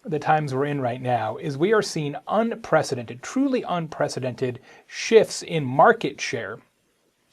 the times we're in right now is we are seeing unprecedented, truly unprecedented shifts in market share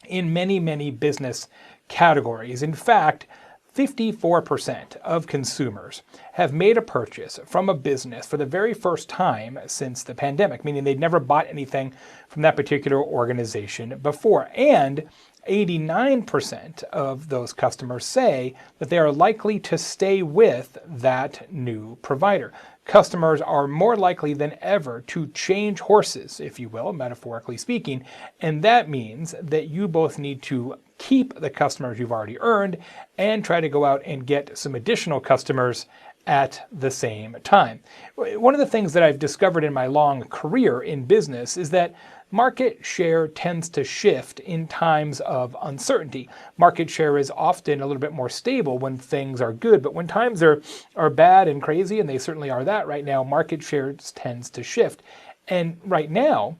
in many, many business categories. In fact, 54% of consumers have made a purchase from a business for the very first time since the pandemic, meaning they'd never bought anything from that particular organization before. And 89% of those customers say that they are likely to stay with that new provider. Customers are more likely than ever to change horses, if you will, metaphorically speaking, and that means that you both need to keep the customers you've already earned and try to go out and get some additional customers at the same time. One of the things that I've discovered in my long career in business is that market share tends to shift in times of uncertainty. Market share is often a little bit more stable when things are good, but when times are bad and crazy, and they certainly are that right now, market share tends to shift. And right now,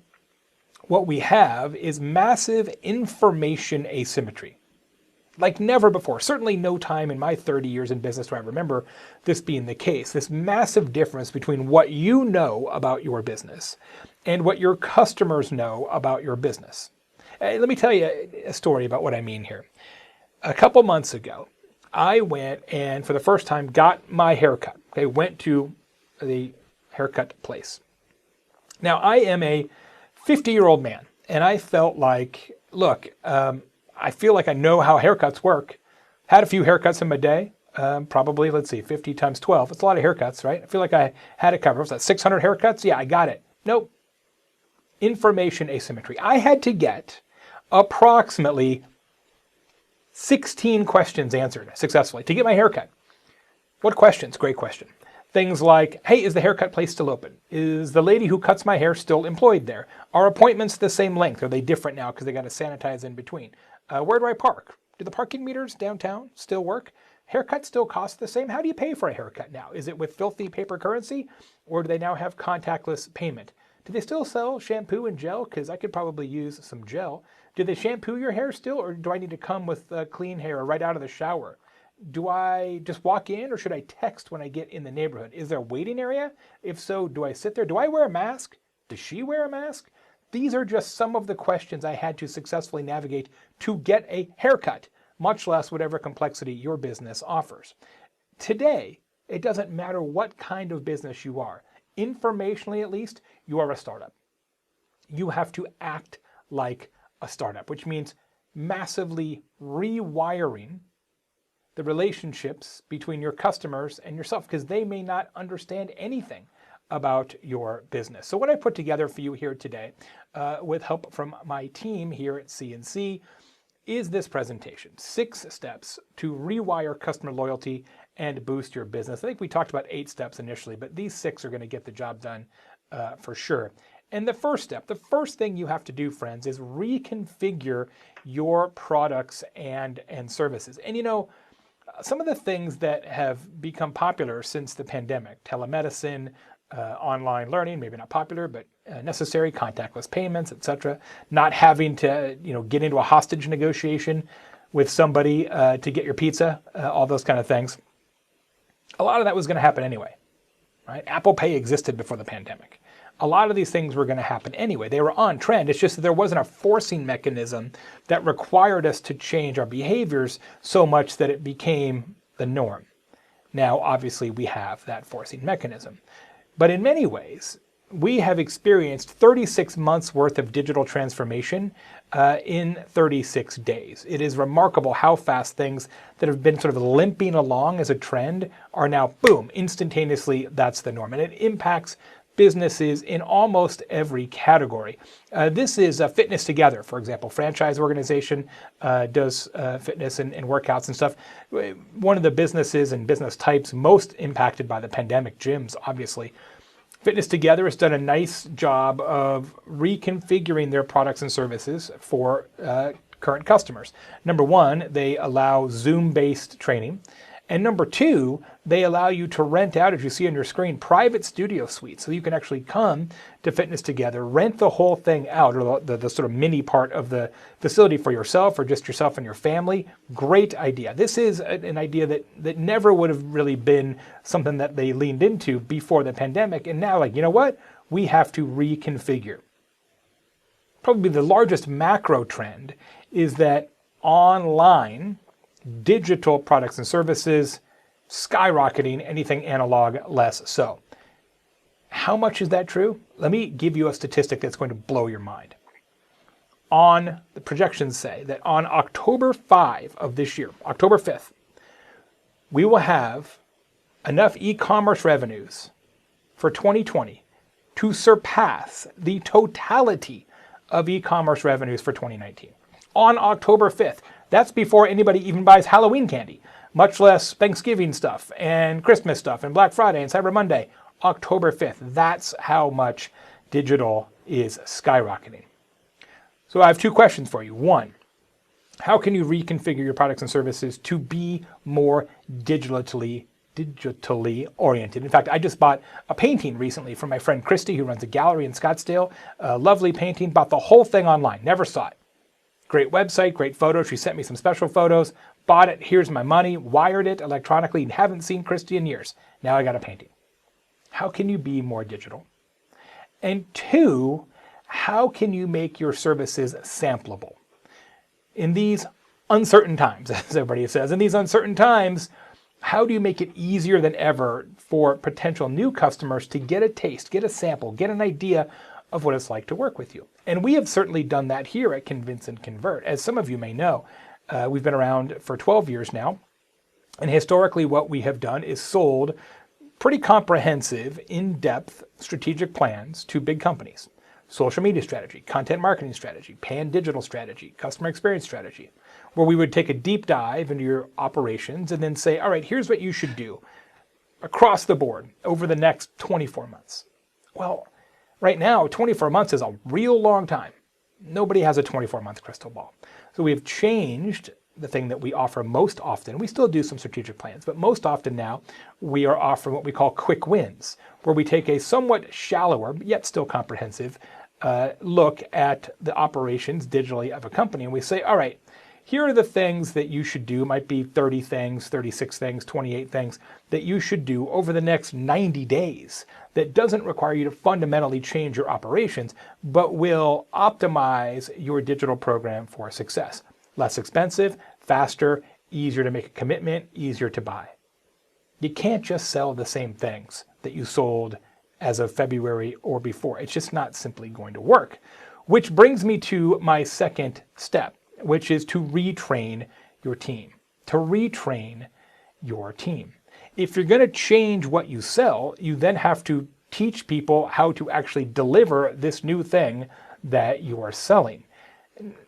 what we have is massive information asymmetry. Like never before. Certainly no time in my 30 years in business do I remember this being the case. This massive difference between what you know about your business and what your customers know about your business. Let me tell you a story about what I mean here. A couple months ago, I went and for the first time got my haircut. Okay, went to the haircut place. Now I am a 50-year-old man, and I felt like, look, I feel like I know how haircuts work. Had a few haircuts in my day, probably, let's see, 50 times 12. It's a lot of haircuts, right? I feel like I had it covered. Was that 600 haircuts? Yeah, I got it. Nope. Information asymmetry. I had to get approximately 16 questions answered successfully to get my haircut. What questions? Great question. Things like, hey, is the haircut place still open? Is the lady who cuts my hair still employed there? Are appointments the same length? Are they different now because they got to sanitize in between? Where do I park? Do the parking meters downtown still work? Haircuts still cost the same? How do you pay for a haircut now? Is it with filthy paper currency, or do they now have contactless payment? Do they still sell shampoo and gel? Because I could probably use some gel. Do they shampoo your hair still, or do I need to come with clean hair right out of the shower? Do I just walk in, or should I text when I get in the neighborhood? Is there a waiting area? If so, do I sit there? Do I wear a mask? Does she wear a mask? These are just some of the questions I had to successfully navigate to get a haircut, much less whatever complexity your business offers. Today, it doesn't matter what kind of business you are. Informationally, at least, you are a startup. You have to act like a startup, which means massively rewiring the relationships between your customers and yourself, because they may not understand anything about your business. So what I put together for you here today, with help from my team here at CNC, is this presentation. 6 steps to rewire customer loyalty and boost your business. I think we talked about 8 steps initially, but these 6 are going to get the job done for sure. And the first step, the first thing you have to do, friends, is reconfigure your products and services. And you know, some of the things that have become popular since the pandemic, telemedicine, online learning, maybe not popular, but necessary, contactless payments, etc. Not having to, get into a hostage negotiation with somebody to get your pizza, all those kind of things. A lot of that was going to happen anyway, right? Apple Pay existed before the pandemic. A lot of these things were going to happen anyway. They were on trend. It's just that there wasn't a forcing mechanism that required us to change our behaviors so much that it became the norm. Now, obviously, we have that forcing mechanism. But in many ways, we have experienced 36 months worth of digital transformation in 36 days. It is remarkable how fast things that have been sort of limping along as a trend are now, boom, instantaneously, that's the norm. And it impacts businesses in almost every category. This is Fitness Together, for example. Franchise organization does fitness and workouts and stuff. One of the businesses and business types most impacted by the pandemic, gyms, obviously. Fitness Together has done a nice job of reconfiguring their products and services for current customers. Number one, they allow Zoom-based training. And number two, they allow you to rent out, as you see on your screen, private studio suites. So you can actually come to Fitness Together, rent the whole thing out, or the sort of mini part of the facility for yourself or just yourself and your family. Great idea. This is an idea that never would have really been something that they leaned into before the pandemic. And now, like, you know what? We have to reconfigure. Probably the largest macro trend is that online digital products and services skyrocketing, anything analog less so. How much is that true? Let me give you a statistic that's going to blow your mind. The projections say that on October 5 of this year, October 5th, we will have enough e-commerce revenues for 2020 to surpass the totality of e-commerce revenues for 2019. On October 5th. That's before anybody even buys Halloween candy, much less Thanksgiving stuff and Christmas stuff and Black Friday and Cyber Monday. October 5th. That's how much digital is skyrocketing. So I have two questions for you. One, how can you reconfigure your products and services to be more digitally oriented? In fact, I just bought a painting recently from my friend Christy, who runs a gallery in Scottsdale. A lovely painting, bought the whole thing online, never saw it. Great website, great photos. She sent me some special photos, bought it, here's my money, wired it electronically, and haven't seen Christy in years. Now I got a painting. How can you be more digital? And two, how can you make your services sampleable? In these uncertain times, as everybody says, in these uncertain times, how do you make it easier than ever for potential new customers to get a taste, get a sample, get an idea of what it's like to work with you? And we have certainly done that here at Convince and Convert. As some of you may know, we've been around for 12 years now. And historically, what we have done is sold pretty comprehensive, in-depth strategic plans to big companies. Social media strategy, content marketing strategy, pan-digital strategy, customer experience strategy, where we would take a deep dive into your operations and then say, all right, here's what you should do across the board over the next 24 months. Well, right now, 24 months is a real long time. Nobody has a 24-month crystal ball. So we have changed the thing that we offer most often. We still do some strategic plans, but most often now we are offering what we call quick wins, where we take a somewhat shallower, but yet still comprehensive look at the operations digitally of a company. And we say, all right, here are the things that you should do. It might be 30 things, 36 things, 28 things that you should do over the next 90 days that doesn't require you to fundamentally change your operations, but will optimize your digital program for success. Less expensive, faster, easier to make a commitment, easier to buy. You can't just sell the same things that you sold as of February or before. It's just not simply going to work. Which brings me to my second step, which is to retrain your team. To retrain your team. If you're going to change what you sell, you then have to teach people how to actually deliver this new thing that you are selling.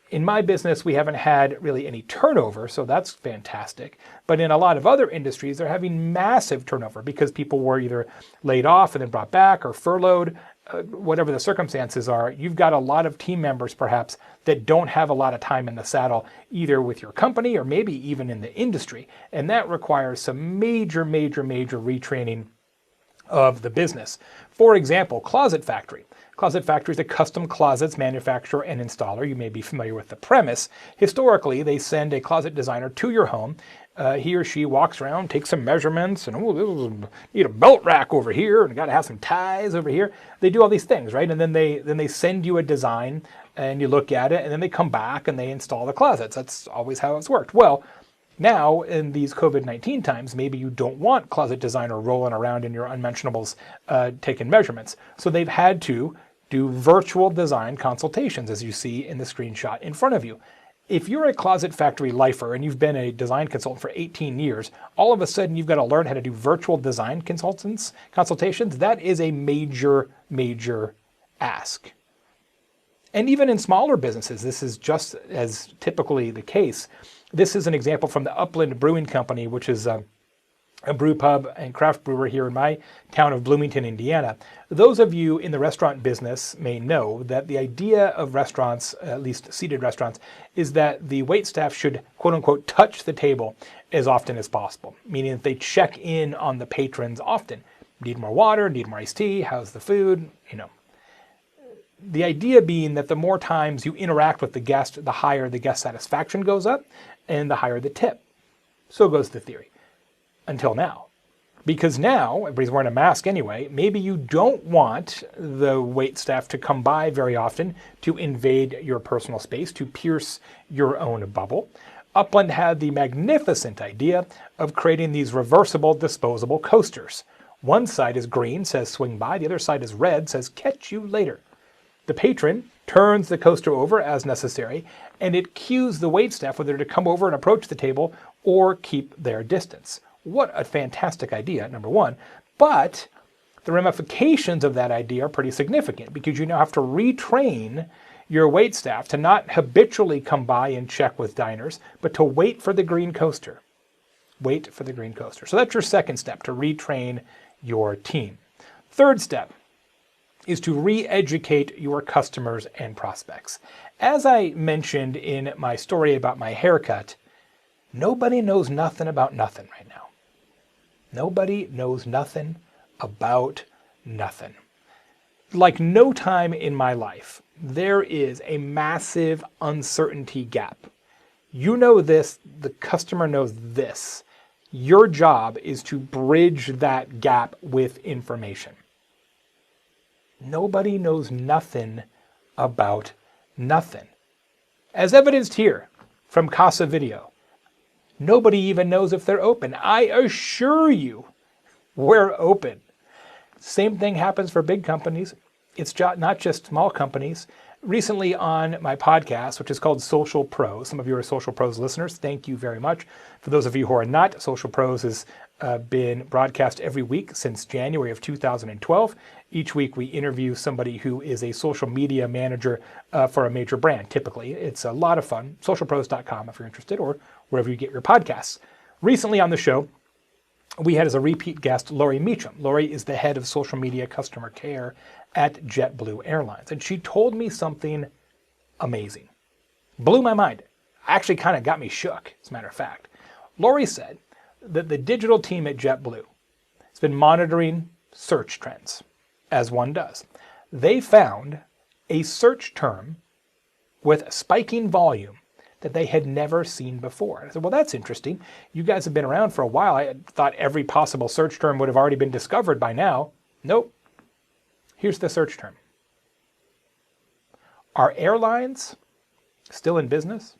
In my business, we haven't had really any turnover, so that's fantastic. But in a lot of other industries, they're having massive turnover because people were either laid off and then brought back or furloughed, whatever the circumstances are. You've got a lot of team members, perhaps, that don't have a lot of time in the saddle, either with your company or maybe even in the industry. And that requires some major retraining of the business. For example, Closet Factory. Closet Factory is a custom closets manufacturer and installer. You may be familiar with the premise. Historically, they send a closet designer to your home. He or she walks around, takes some measurements, and need a belt rack over here, and got to have some ties over here. They do all these things, right? And then they send you a design, and you look at it, and then they come back and they install the closets. That's always how it's worked. Well, now, in these COVID-19 times, maybe you don't want closet designer rolling around in your unmentionables taking measurements. So they've had to do virtual design consultations, as you see in the screenshot in front of you. If you're a Closet Factory lifer and you've been a design consultant for 18 years, all of a sudden you've got to learn how to do virtual design consultations. That is a major ask. And even in smaller businesses, this is just as typically the case. This is an example from the Upland Brewing Company, which is a brew pub and craft brewer here in my town of Bloomington, Indiana. Those of you in the restaurant business may know that the idea of restaurants, at least seated restaurants, is that the waitstaff should, quote unquote, touch the table as often as possible, meaning that they check in on the patrons often. Need more water, need more iced tea, how's the food, The idea being that the more times you interact with the guest, the higher the guest satisfaction goes up and the higher the tip. So goes the theory. Until now. Because now, everybody's wearing a mask anyway, maybe you don't want the waitstaff to come by very often to invade your personal space, to pierce your own bubble. Upland had the magnificent idea of creating these reversible, disposable coasters. One side is green, says swing by, the other side is red, says catch you later. The patron turns the coaster over as necessary, and it cues the waitstaff whether to come over and approach the table or keep their distance. What a fantastic idea, number one. But the ramifications of that idea are pretty significant because you now have to retrain your waitstaff to not habitually come by and check with diners, but to wait for the green coaster. Wait for the green coaster. So that's your second step, to retrain your team. Third step is to re-educate your customers and prospects. As I mentioned in my story about my haircut, nobody knows nothing about nothing right now. Nobody knows nothing about nothing. Like no time in my life, there is a massive uncertainty gap. You know this, the customer knows this. Your job is to bridge that gap with information. Nobody knows nothing about nothing. As evidenced here from Casa Video, nobody even knows if they're open. I assure you, we're open. Same thing happens for big companies. It's not just small companies. Recently on my podcast, which is called Social Pros, some of you are Social Pros listeners, thank you very much. For those of you who are not, Social Pros has been broadcast every week since January of 2012. Each week we interview somebody who is a social media manager for a major brand, typically. It's a lot of fun. Socialpros.com if you're interested, or wherever you get your podcasts. Recently on the show, we had as a repeat guest Lori Meacham. Lori is the head of social media customer care at JetBlue Airlines. And she told me something amazing. Blew my mind. Actually kind of got me shook, as a matter of fact. Lori said that the digital team at JetBlue has been monitoring search trends, as one does. They found a search term with spiking volume that they had never seen before. I said, well, that's interesting. You guys have been around for a while. I thought every possible search term would have already been discovered by now. Nope. Here's the search term. Are airlines still in business?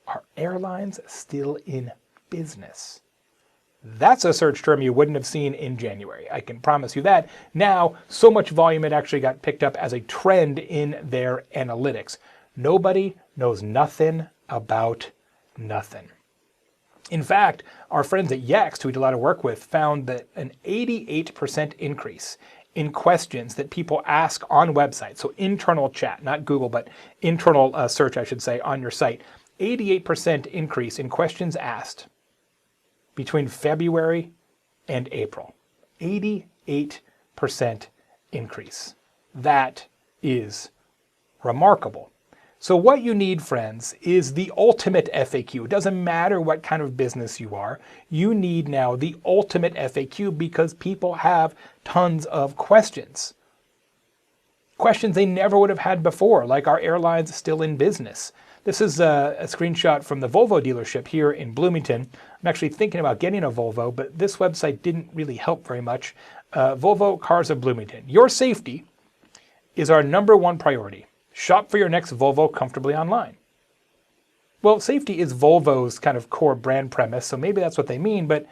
Are airlines still in business? That's a search term you wouldn't have seen in January. I can promise you that. Now, so much volume it actually got picked up as a trend in their analytics. Nobody knows nothing about nothing. In fact, our friends at Yext, who we did a lot of work with, found that an 88% increase in questions that people ask on websites, so internal chat, not Google, but internal search, I should say, on your site, 88% increase in questions asked between February and April. 88% increase. That is remarkable. So what you need, friends, is the ultimate FAQ. It doesn't matter what kind of business you are. You need now the ultimate FAQ because people have tons of questions. Questions they never would have had before, like are airlines still in business? This is a screenshot from the Volvo dealership here in Bloomington. I'm actually thinking about getting a Volvo, but this website didn't really help very much. Volvo Cars of Bloomington. Your safety is our number one priority. Shop for your next Volvo comfortably online. Well, safety is Volvo's kind of core brand premise, so maybe that's what they mean, but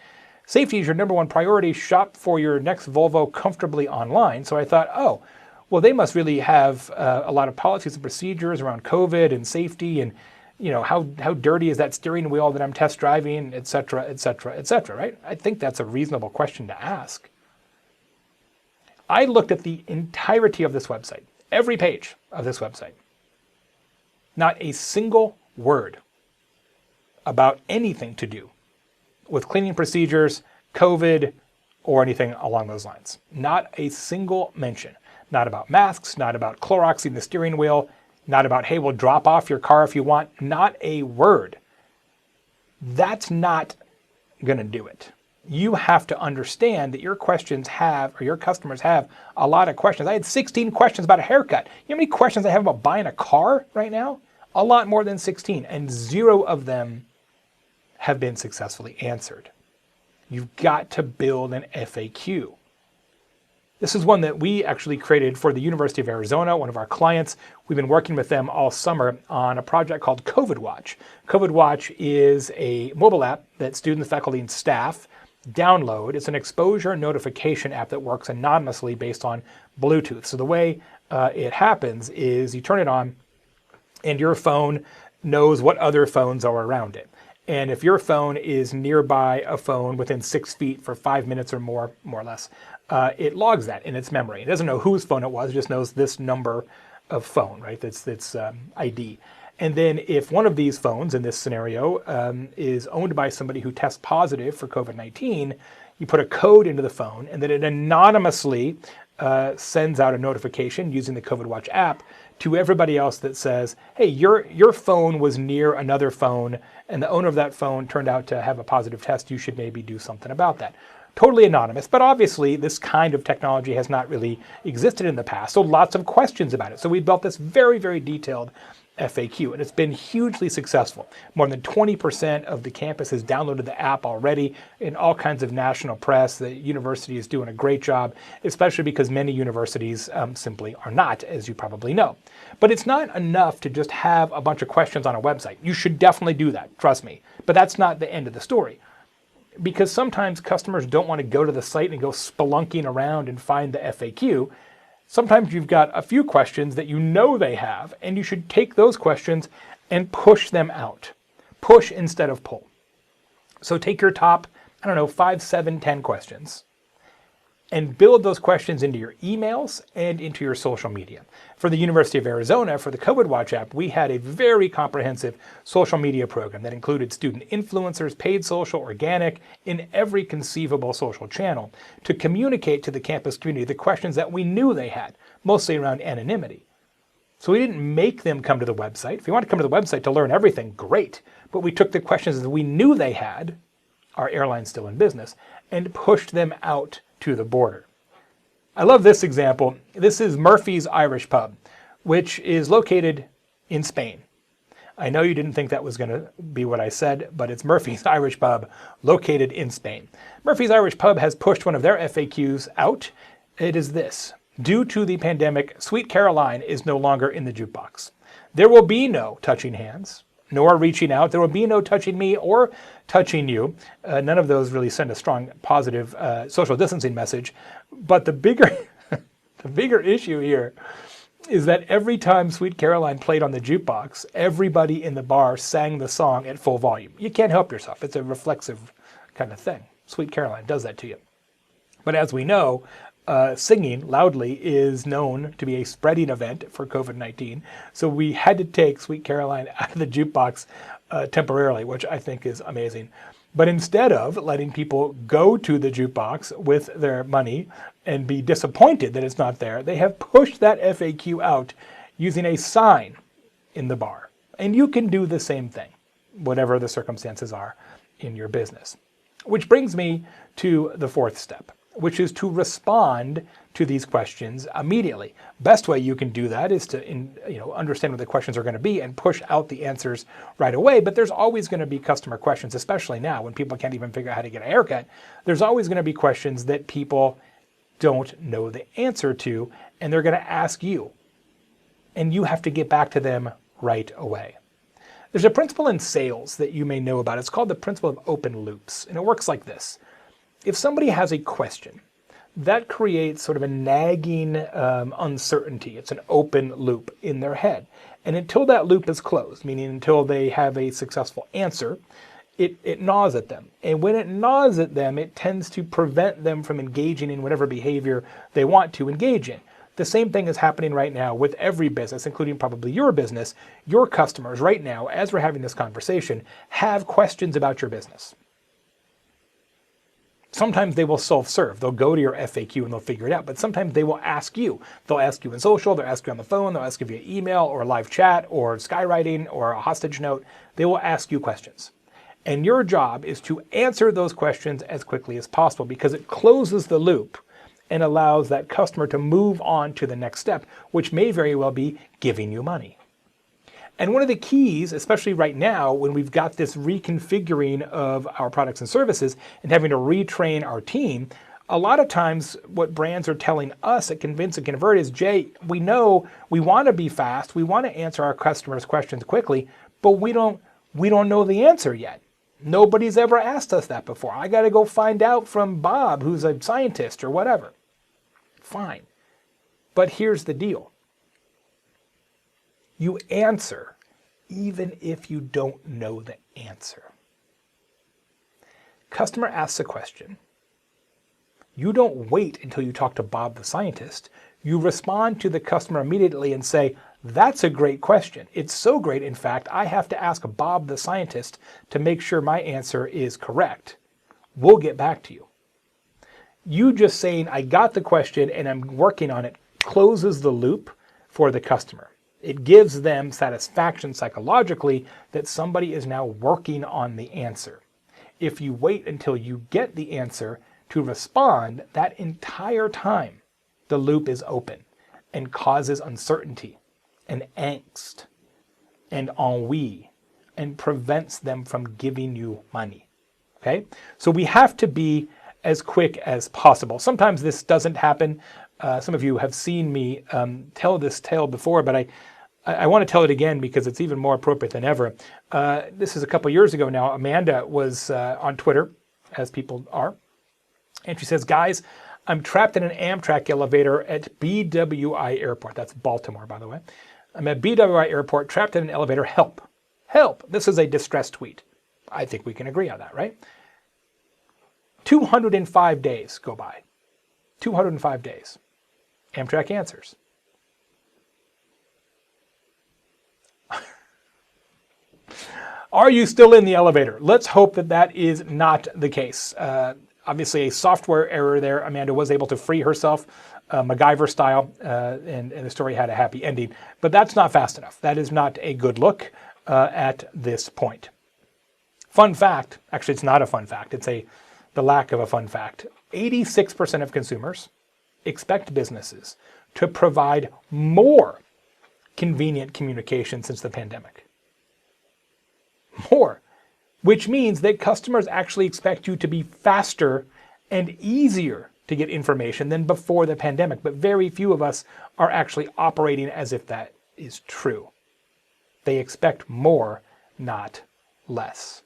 safety is your number one priority. Shop for your next Volvo comfortably online. So I thought, oh, well, they must really have a lot of policies and procedures around COVID and safety and, you know, how dirty is that steering wheel that I'm test driving, et cetera, et cetera, et cetera, right? I think that's a reasonable question to ask. I looked at the entirety of this website. Every page of this website. Not a single word about anything to do with cleaning procedures, COVID, or anything along those lines. Not a single mention. Not about masks, not about Cloroxing the steering wheel, not about, hey, we'll drop off your car if you want. Not a word. That's not going to do it. You have to understand that your questions have, or your customers have, a lot of questions. I had 16 questions about a haircut. You know how many questions I have about buying a car right now? A lot more than 16, and 0 of them have been successfully answered. You've got to build an FAQ. This is one that we actually created for the University of Arizona, one of our clients. We've been working with them all summer on a project called COVID Watch. COVID Watch is a mobile app that students, faculty, and staff download. It's an exposure notification app that works anonymously based on Bluetooth. So the way it happens is you turn it on and your phone knows what other phones are around it. And if your phone is nearby a phone within 6 feet for 5 minutes or more or less, it logs that in its memory. It doesn't know whose phone it was, it just knows this number of phone, right? That's ID. And then if one of these phones in this scenario is owned by somebody who tests positive for COVID-19, you put a code into the phone and then it anonymously sends out a notification using the COVID Watch app to everybody else that says, hey, your phone was near another phone and the owner of that phone turned out to have a positive test. You should maybe do something about that. Totally anonymous, but obviously this kind of technology has not really existed in the past, so lots of questions about it. So we built this very, very detailed FAQ, and it's been hugely successful. More than 20% of the campus has downloaded the app already in all kinds of national press. The university is doing a great job, especially because many universities simply are not, as you probably know. But it's not enough to just have a bunch of questions on a website. You should definitely do that, trust me. But that's not the end of the story. Because sometimes customers don't want to go to the site and go spelunking around and find the FAQ. Sometimes you've got a few questions that you know they have, and you should take those questions and push them out. Push instead of pull. So take your top, 5, 7, 10 questions and build those questions into your emails and into your social media. For the University of Arizona, for the COVID Watch app, we had a very comprehensive social media program that included student influencers, paid social, organic, in every conceivable social channel to communicate to the campus community the questions that we knew they had, mostly around anonymity. So we didn't make them come to the website. If you want to come to the website to learn everything, great. But we took the questions that we knew they had, our airline's still in business, and pushed them out to the border. I love this example. This is Murphy's Irish Pub, which is located in Spain. I know you didn't think that was going to be what I said, but it's Murphy's Irish Pub located in Spain. Murphy's Irish Pub has pushed one of their FAQs out. It is this: due to the pandemic, Sweet Caroline is no longer in the jukebox. There will be no touching hands, nor reaching out. There will be no touching me or touching you. None of those really send a strong, positive social distancing message. But the bigger issue here is that every time Sweet Caroline played on the jukebox, everybody in the bar sang the song at full volume. You can't help yourself. It's a reflexive kind of thing. Sweet Caroline does that to you. But as we know, singing loudly is known to be a spreading event for COVID-19. So we had to take Sweet Caroline out of the jukebox temporarily, which I think is amazing. But instead of letting people go to the jukebox with their money and be disappointed that it's not there, they have pushed that FAQ out using a sign in the bar. And you can do the same thing, whatever the circumstances are in your business. Which brings me to the fourth step, which is to respond to these questions immediately. Best way you can do that is to understand what the questions are going to be and push out the answers right away. But there's always going to be customer questions, especially now when people can't even figure out how to get a haircut. There's always going to be questions that people don't know the answer to, and they're going to ask you. And you have to get back to them right away. There's a principle in sales that you may know about. It's called the principle of open loops, and it works like this. If somebody has a question, that creates sort of a nagging uncertainty. It's an open loop in their head. And until that loop is closed, meaning until they have a successful answer, it gnaws at them. And when it gnaws at them, it tends to prevent them from engaging in whatever behavior they want to engage in. The same thing is happening right now with every business, including probably your business. Your customers right now, as we're having this conversation, have questions about your business. Sometimes they will self-serve. They'll go to your FAQ and they'll figure it out. But sometimes they will ask you. They'll ask you in social, they'll ask you on the phone, they'll ask you via email or live chat or skywriting or a hostage note. They will ask you questions. And your job is to answer those questions as quickly as possible because it closes the loop and allows that customer to move on to the next step, which may very well be giving you money. And one of the keys, especially right now, when we've got this reconfiguring of our products and services and having to retrain our team, a lot of times what brands are telling us at Convince and Convert is, Jay, we know we want to be fast, we want to answer our customers' questions quickly, but we don't know the answer yet. Nobody's ever asked us that before. I got to go find out from Bob, who's a scientist or whatever. Fine. But here's the deal. You answer even if you don't know the answer. Customer asks a question. You don't wait until you talk to Bob the scientist. You respond to the customer immediately and say, that's a great question. It's so great, in fact, I have to ask Bob the scientist to make sure my answer is correct. We'll get back to you. You just saying, I got the question and I'm working on it, closes the loop for the customer. It gives them satisfaction psychologically that somebody is now working on the answer. If you wait until you get the answer to respond, that entire time the loop is open and causes uncertainty and angst and ennui and prevents them from giving you money. Okay? So we have to be as quick as possible. Sometimes this doesn't happen. Some of you have seen me tell this tale before, but I want to tell it again because it's even more appropriate than ever. This is a couple years ago now. Amanda was on Twitter, as people are, and she says, guys, I'm trapped in an Amtrak elevator at BWI Airport. That's Baltimore, by the way. I'm at BWI Airport, trapped in an elevator. Help. Help. This is a distress tweet. I think we can agree on that, right? 205 days go by. 205 days. Amtrak answers. Are you still in the elevator? Let's hope that that is not the case. Obviously, a software error there. Amanda was able to free herself, MacGyver style, and the story had a happy ending. But that's not fast enough. That is not a good look at this point. Fun fact, actually it's not a fun fact, it's the lack of a fun fact. 86% of consumers expect businesses to provide more convenient communication since the pandemic. More, which means that customers actually expect you to be faster and easier to get information than before the pandemic, but very few of us are actually operating as if that is true. They expect more, not less.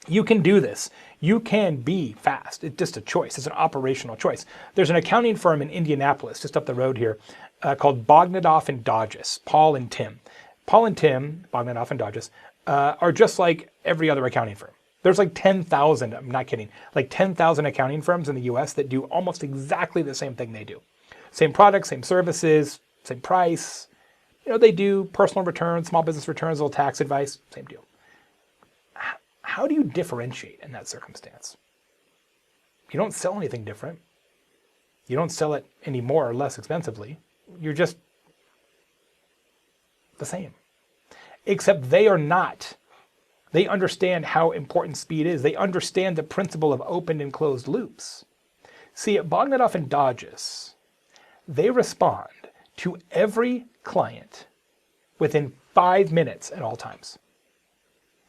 You can do this. You can be fast. It's just a choice. It's an operational choice. There's an accounting firm in Indianapolis, just up the road here, called Bognadoff and Dodges, Paul and Tim. Paul and Tim, Bognadoff and Dodges, are just like every other accounting firm. There's like 10,000, I'm not kidding, like 10,000 accounting firms in the US that do almost exactly the same thing they do. Same products, same services, same price. You know, they do personal returns, small business returns, little tax advice, same deal. How do you differentiate in that circumstance? You don't sell anything different. You don't sell it any more or less expensively. You're just the same. Except they are not. They understand how important speed is. They understand the principle of open and closed loops. See, at Bognadoff and Dodges, they respond to every client within 5 minutes at all times.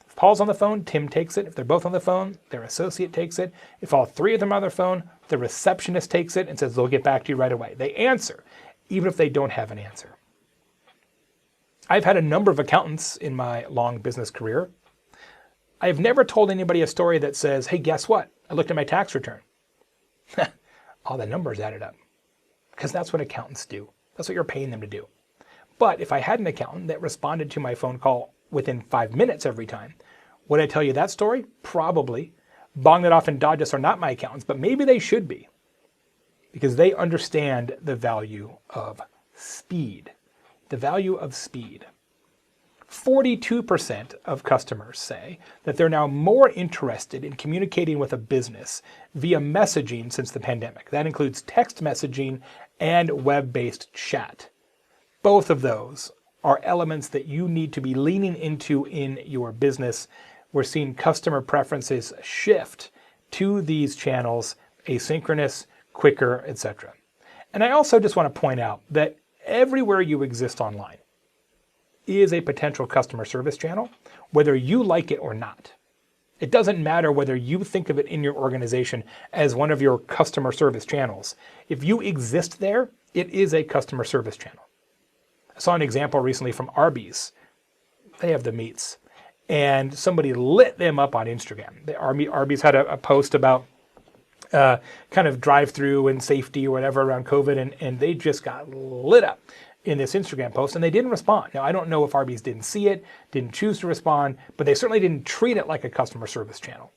If Paul's on the phone, Tim takes it. If they're both on the phone, their associate takes it. If all three of them are on their phone, the receptionist takes it and says they'll get back to you right away. They answer, even if they don't have an answer. I've had a number of accountants in my long business career. I've never told anybody a story that says, hey, guess what? I looked at my tax return. All the numbers added up. Because that's what accountants do. That's what you're paying them to do. But if I had an accountant that responded to my phone call within 5 minutes every time, would I tell you that story? Probably. Bognadoff and Dodges are not my accountants, but maybe they should be. Because they understand the value of speed. The value of speed. 42% of customers say that they're now more interested in communicating with a business via messaging since the pandemic. That includes text messaging and web-based chat. Both of those are elements that you need to be leaning into in your business. We're seeing customer preferences shift to these channels, asynchronous, quicker, etc. And I also just want to point out that everywhere you exist online is a potential customer service channel, whether you like it or not. It doesn't matter whether you think of it in your organization as one of your customer service channels. If you exist there, it is a customer service channel. I saw an example recently from Arby's. They have the meats. And somebody lit them up on Instagram. Arby's had a post about kind of drive-through and safety or whatever around COVID, and they just got lit up in this Instagram post, and they didn't respond. Now, I don't know if Arby's didn't see it, didn't choose to respond, but they certainly didn't treat it like a customer service channel.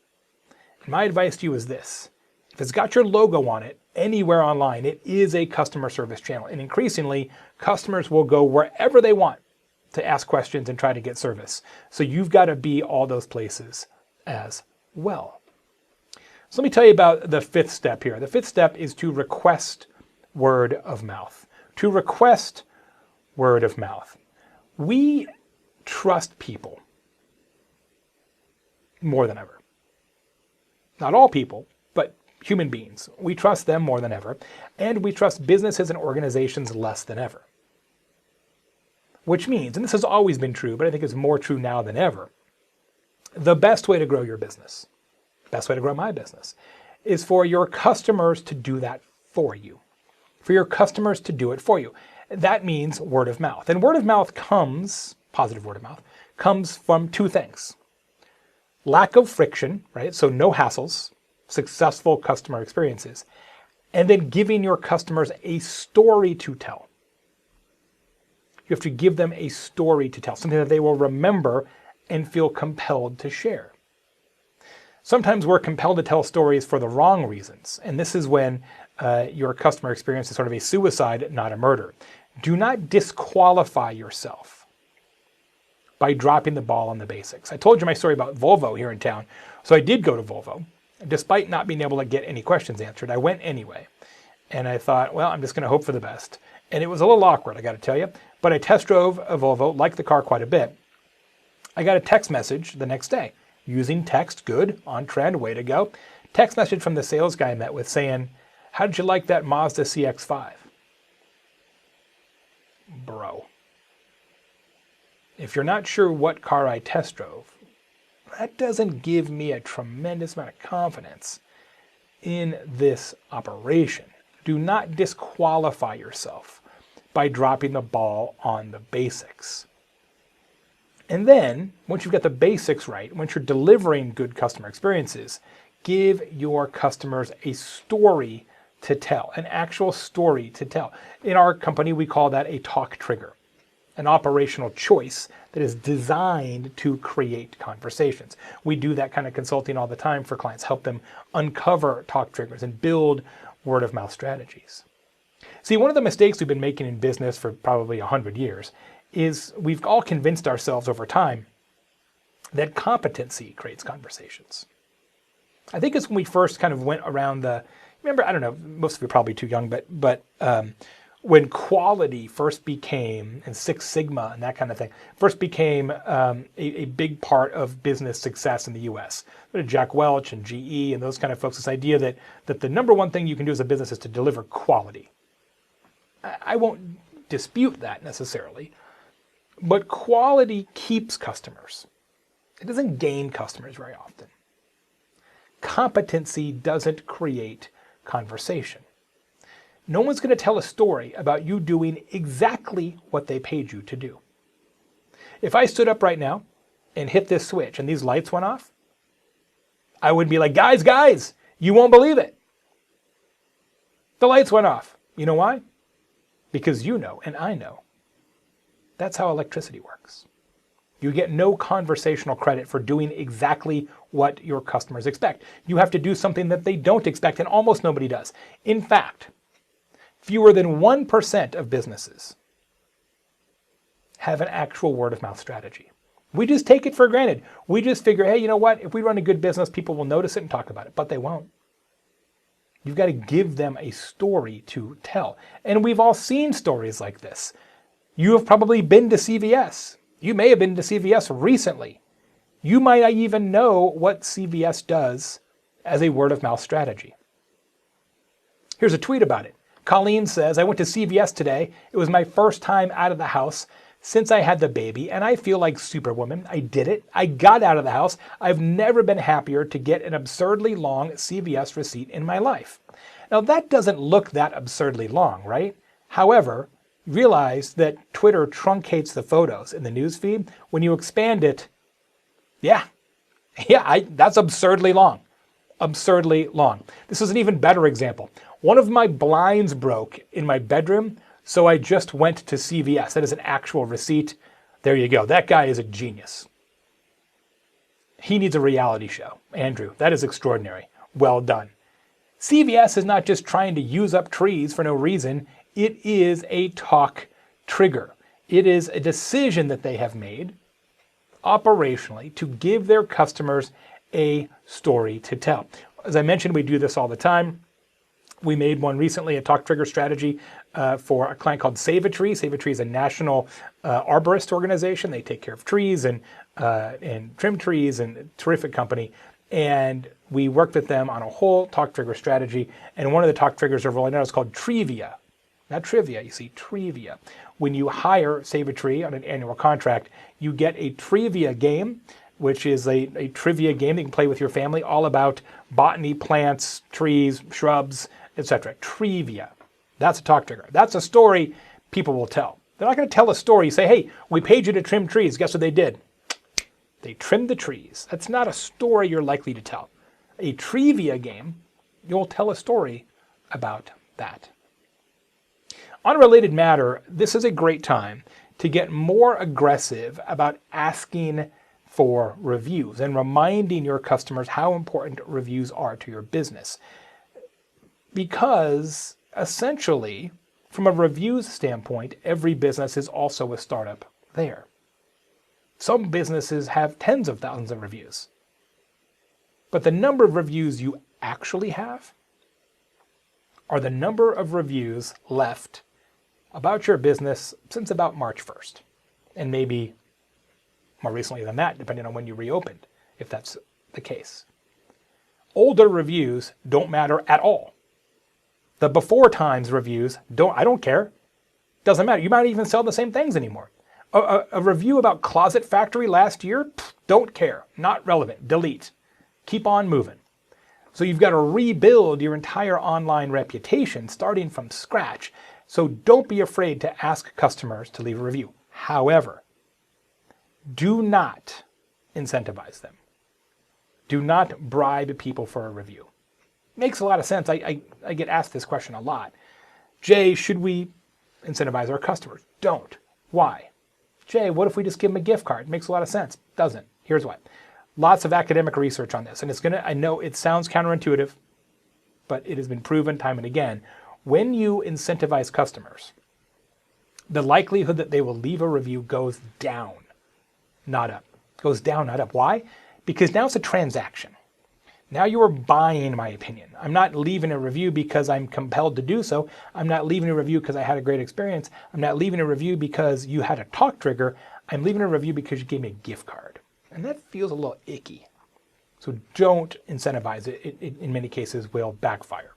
And my advice to you is this. If it's got your logo on it anywhere online, it is a customer service channel. And increasingly, customers will go wherever they want to ask questions and try to get service. So you've got to be all those places as well. So let me tell you about the fifth step here. The fifth step is to request word of mouth. To request word of mouth. We trust people more than ever. Not all people, but human beings. We trust them more than ever, and we trust businesses and organizations less than ever. Which means, and this has always been true, but I think it's more true now than ever, the best way to grow your business, best way to grow my business, is for your customers to do that for you. For your customers to do it for you. That means word of mouth. And word of mouth comes, positive word of mouth, comes from two things. Lack of friction, right? So no hassles, successful customer experiences, and then giving your customers a story to tell. You have to give them a story to tell, something that they will remember and feel compelled to share. Sometimes we're compelled to tell stories for the wrong reasons, and this is when your customer experience is sort of a suicide, not a murder. Do not disqualify yourself by dropping the ball on the basics. I told you my story about Volvo here in town, so I did go to Volvo. Despite not being able to get any questions answered, I went anyway. And I thought, well, I'm just going to hope for the best. And it was a little awkward, I got to tell you, but I test drove a Volvo, liked the car quite a bit. I got a text message the next day. Using text, good, on trend, way to go. Text message from the sales guy I met with saying, how did you like that Mazda CX-5? Bro. If you're not sure what car I test drove, that doesn't give me a tremendous amount of confidence in this operation. Do not disqualify yourself by dropping the ball on the basics. And then, once you've got the basics right, once you're delivering good customer experiences, give your customers a story to tell, an actual story to tell. In our company, we call that a talk trigger, an operational choice that is designed to create conversations. We do that kind of consulting all the time for clients, help them uncover talk triggers and build word of mouth strategies. See, one of the mistakes we've been making in business for probably 100 years is we've all convinced ourselves over time that competency creates conversations. I think it's when we first kind of went around remember, I don't know, most of you are probably too young, but when quality first became, and Six Sigma and that kind of thing, first became a big part of business success in the US. Jack Welch and GE and those kind of folks, this idea that the number one thing you can do as a business is to deliver quality. I won't dispute that necessarily, but quality keeps customers. It doesn't gain customers very often. Competency doesn't create conversation. No one's going to tell a story about you doing exactly what they paid you to do. If I stood up right now and hit this switch and these lights went off, I would be like, guys, you won't believe it. The lights went off. You know why? Because you know and I know. That's how electricity works. You get no conversational credit for doing exactly what your customers expect. You have to do something that they don't expect, and almost nobody does. In fact, fewer than 1% of businesses have an actual word of mouth strategy. We just take it for granted. We just figure, hey, you know what? If we run a good business, people will notice it and talk about it, but they won't. You've got to give them a story to tell. And we've all seen stories like this. You have probably been to CVS. You may have been to CVS recently. You might not even know what CVS does as a word of mouth strategy. Here's a tweet about it. Colleen says, I went to CVS today. It was my first time out of the house since I had the baby, and I feel like Superwoman. I did it. I got out of the house. I've never been happier to get an absurdly long CVS receipt in my life. Now, that doesn't look that absurdly long, right? However, realize that Twitter truncates the photos in the newsfeed. When you expand it, that's absurdly long. Absurdly long. This is an even better example. One of my blinds broke in my bedroom, so I just went to CVS. That is an actual receipt. There you go. That guy is a genius. He needs a reality show. Andrew, that is extraordinary. Well done. CVS is not just trying to use up trees for no reason. It is a talk trigger. It is a decision that they have made operationally to give their customers a story to tell. As I mentioned, we do this all the time. We made one recently, a talk trigger strategy for a client called Save a Tree. Save a Tree is a national arborist organization. They take care of trees and trim trees, and a terrific company. And we worked with them on a whole talk trigger strategy. And one of the talk triggers they're rolling out is called Trivia. Not trivia, you see, Trivia. When you hire Save a Tree on an annual contract, you get a trivia game, which is a trivia game that you can play with your family, all about botany, plants, trees, shrubs, etc. Trivia. That's a talk trigger. That's a story people will tell. They're not going to tell a story. You say, hey, we paid you to trim trees. Guess what they did? They trimmed the trees. That's not a story you're likely to tell. A trivia game, you'll tell a story about that. On a related matter, this is a great time to get more aggressive about asking for reviews and reminding your customers how important reviews are to your business. Because essentially, from a reviews standpoint, every business is also a startup there. Some businesses have tens of thousands of reviews. But the number of reviews you actually have are the number of reviews left about your business since about March 1st. And maybe more recently than that, depending on when you reopened, if that's the case. Older reviews don't matter at all. The before times reviews, I don't care. Doesn't matter. You might even sell the same things anymore. A review about Closet Factory last year, don't care. Not relevant. Delete. Keep on moving. So you've got to rebuild your entire online reputation starting from scratch. So don't be afraid to ask customers to leave a review. However, do not incentivize them. Do not bribe people for a review. Makes a lot of sense. I get asked this question a lot. Jay, should we incentivize our customers? Don't. Why? Jay, what if we just give them a gift card? Makes a lot of sense. Doesn't. Here's why. Lots of academic research on this. And I know it sounds counterintuitive, but it has been proven time and again. When you incentivize customers, the likelihood that they will leave a review goes down, not up. Goes down, not up. Why? Because now it's a transaction. Now you are buying my opinion. I'm not leaving a review because I'm compelled to do so. I'm not leaving a review because I had a great experience. I'm not leaving a review because you had a talk trigger. I'm leaving a review because you gave me a gift card. And that feels a little icky. So don't incentivize it. It in many cases will backfire.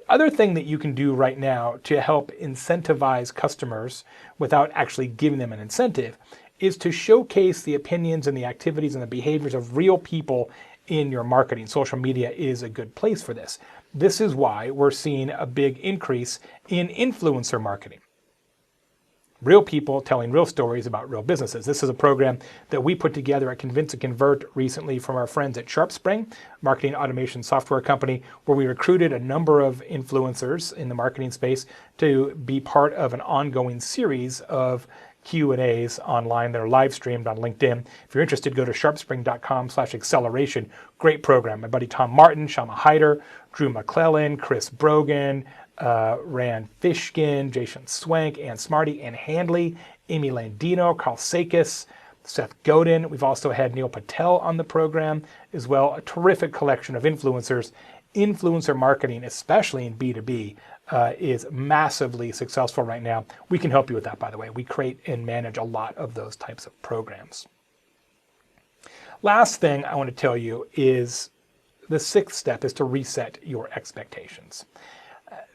Other thing that you can do right now to help incentivize customers without actually giving them an incentive is to showcase the opinions and the activities and the behaviors of real people in your marketing. Social media is a good place for this. This is why we're seeing a big increase in influencer marketing. Real people telling real stories about real businesses. This is a program that we put together at Convince and Convert recently from our friends at SharpSpring, marketing automation software company, where we recruited a number of influencers in the marketing space to be part of an ongoing series of Q&As online that are live streamed on LinkedIn. If you're interested, go to sharpspring.com/acceleration. Great program. My buddy Tom Martin, Shama Hyder, Drew McClellan, Chris Brogan, Rand Fishkin, Jason Swank, Ann Smarty, Ann Handley, Amy Landino, Carl Sakis, Seth Godin. We've also had Neil Patel on the program as well. A terrific collection of influencers. Influencer marketing, especially in B2B, is massively successful right now. We can help you with that, by the way. We create and manage a lot of those types of programs. Last thing I want to tell you is the sixth step is to reset your expectations.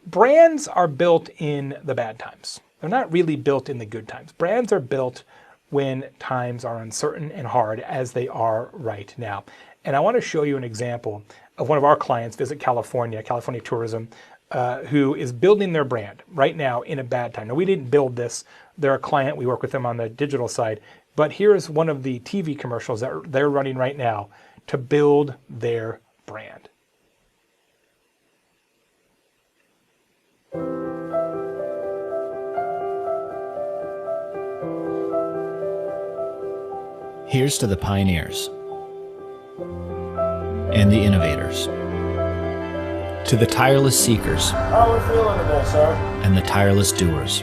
Brands are built in the bad times. They're not really built in the good times. Brands are built when times are uncertain and hard, as they are right now. And I want to show you an example of one of our clients, Visit California, California Tourism, who is building their brand right now in a bad time. Now, we didn't build this. They're a client. We work with them on the digital side. But here's one of the TV commercials that they're running right now to build their brand. Here's to the pioneers and the innovators, to the tireless seekers How are we feeling today, sir? and the tireless doers,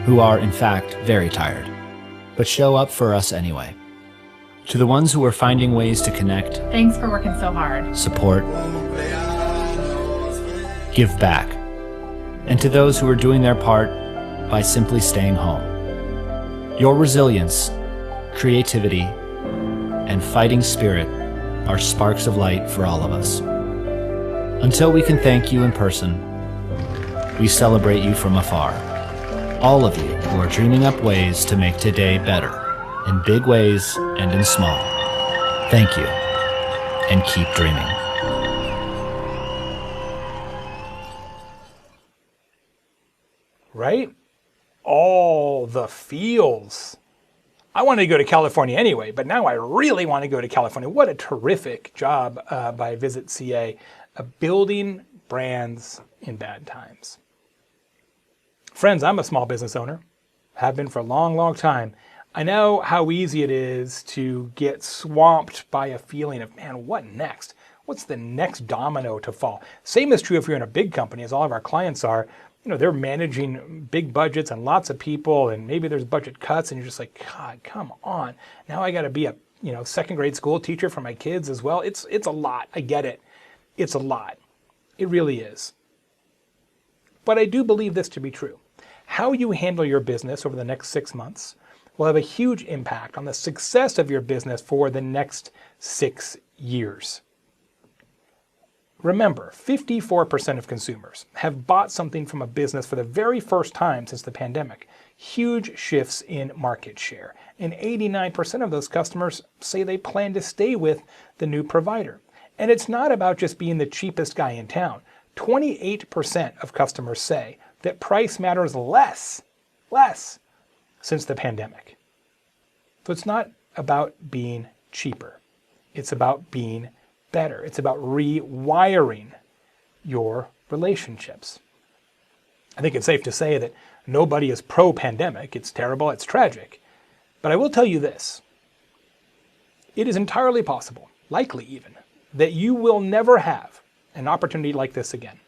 who are in fact very tired, but show up for us anyway. To the ones who are finding ways to connect, Thanks for working so hard. support, give back, and to those who are doing their part by simply staying home. Your resilience, creativity, and fighting spirit are sparks of light for all of us. Until we can thank you in person, we celebrate you from afar. All of you who are dreaming up ways to make today better, in big ways and in small. Thank you, and keep dreaming. Right? All the feels. I wanted to go to California anyway, but now I really want to go to California. What a terrific job by Visit CA of building brands in bad times. Friends, I'm a small business owner, have been for a long, long time. I know how easy it is to get swamped by a feeling of, man, what next? What's the next domino to fall? Same is true if you're in a big company, as all of our clients are. You know, they're managing big budgets and lots of people, and maybe there's budget cuts, and you're just like, God, come on. Now I got to be a second grade school teacher for my kids as well. It's a lot. I get it. It's a lot. It really is. But I do believe this to be true. How you handle your business over the next 6 months will have a huge impact on the success of your business for the next 6 years. Remember, 54% of consumers have bought something from a business for the very first time since the pandemic. Huge shifts in market share. And 89% of those customers say they plan to stay with the new provider. And it's not about just being the cheapest guy in town. 28% of customers say that price matters less since the pandemic. So it's not about being cheaper. It's about being better. It's about rewiring your relationships. I think it's safe to say that nobody is pro-pandemic. It's terrible. It's tragic. But I will tell you this. It is entirely possible, likely even, that you will never have an opportunity like this again.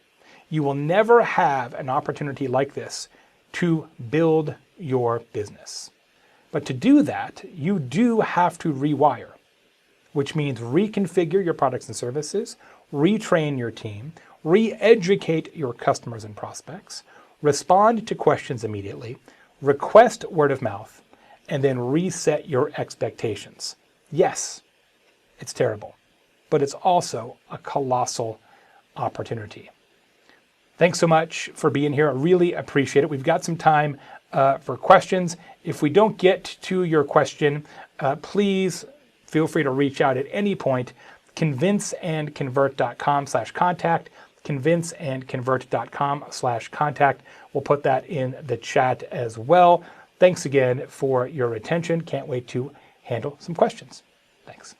You will never have an opportunity like this to build your business. But to do that, you do have to rewire, which means reconfigure your products and services, retrain your team, re-educate your customers and prospects, respond to questions immediately, request word of mouth, and then reset your expectations. Yes, it's terrible, but it's also a colossal opportunity. Thanks so much for being here. I really appreciate it. We've got some time for questions. If we don't get to your question, please feel free to reach out at any point. convinceandconvert.com/contact. convinceandconvert.com/contact. We'll put that in the chat as well. Thanks again for your attention. Can't wait to handle some questions. Thanks.